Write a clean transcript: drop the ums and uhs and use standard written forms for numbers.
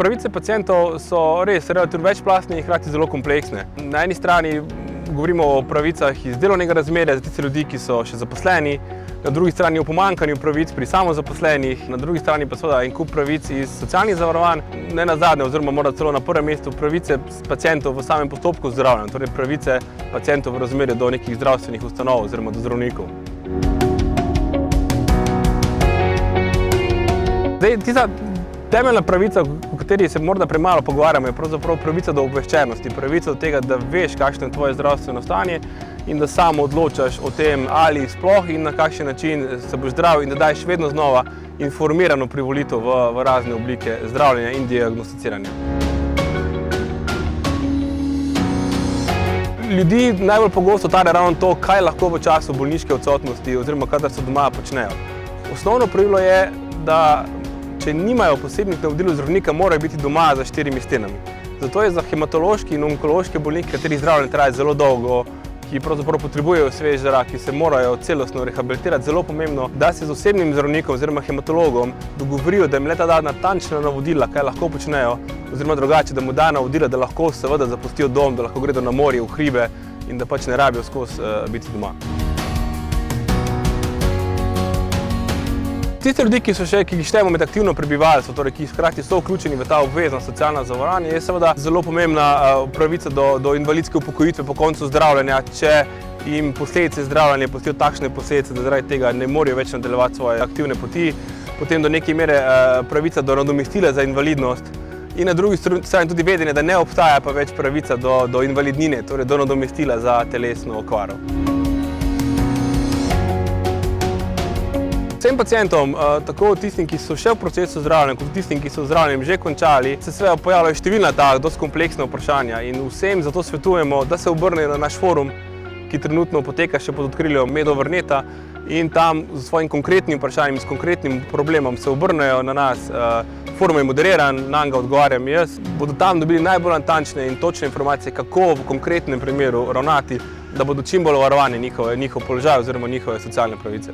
Pravice pacientov so res relativno večplastne in hkrati zelo kompleksne. Na eni strani govorimo o pravicah iz delovnega razmerja za tiste ljudi, ki so še zaposleni, na drugi strani o pomanjkanju pravic pri samozaposlenih, na drugi strani pa seveda en kup pravic iz socialnih zavarovanj, ne nazadnje oziroma morda celo na prvem mestu pravice pacientov v samem postopku zdravljenja, torej pravice pacientov v razmerju do nekih zdravstvenih ustanov oziroma do zdravnikov. Tista temeljna pravica, o kateri se morda premalo pogovarjamo, je pravzaprav pravica do obveščenosti, pravica do tega, da veš, kakšno je tvoje zdravstveno stanje in da samo odločaš o tem, ali sploh in na kakšen način se boš zdrav in da daješ vedno znova informirano privolitev v razne oblike zdravljenja in diagnosticiranja. Ljudi najbolj pogosto tare ravno to, kaj lahko v času bolniške odsotnosti oziroma kadar so doma počnejo. Osnovno pravilo je, da če nimajo posebnih navodil zdravnika, morajo biti doma za 4 stenami. Zato je za hematološki in onkološke bolnike, katerih zdravljenje traja zelo dolgo, ki pravzaprav potrebujejo svež zrak, ki se morajo celostno rehabilitirati, zelo pomembno, da se z osebnim zdravnikom oziroma hematologom dogovorijo, da jim le-ta da natančna navodila, kaj lahko počnejo, oziroma drugače, da mu da navodila, da lahko seveda zapustijo dom, da lahko gredo na morje, v hribe in da pač ne rabijo skozi biti doma. Tiste ljudi, ki jih štejemo med aktivno prebivalstvo, torej ki hkrati so vključeni v ta obvezna socialna zavarovanja, je seveda zelo pomembna pravica do invalidske upokojitve po koncu zdravljenja, če jim posledice zdravljenja pustijo takšne posledice, da zaradi tega ne morejo več nadaljevati svoje aktivne poti, potem do neke mere pravica do nadomestila za invalidnost in na drugi strani tudi vedenje, da ne obstaja pa več pravica do invalidnine, torej do nadomestila za telesno okvaro. Vsem pacientom, tako tistim, ki so še v procesu zdravljenja, kot tistim, ki so zdravljenjem že končali, se seveda pojavljajo številna dosti kompleksna vprašanja in vsem zato svetujemo, da se obrnejo na naš forum, ki trenutno poteka še pod okriljem Medovrneta in tam s svojim konkretnim vprašanjem, s konkretnim problemom se obrnejo na nas. Forum je moderiran, nanj ga odgovarjam jaz. Bodo tam dobili najbolj natančne in točne informacije, kako v konkretnem primeru ravnati, da bodo čim bolj varovani njihov položaj oziroma njihove socialne pravice.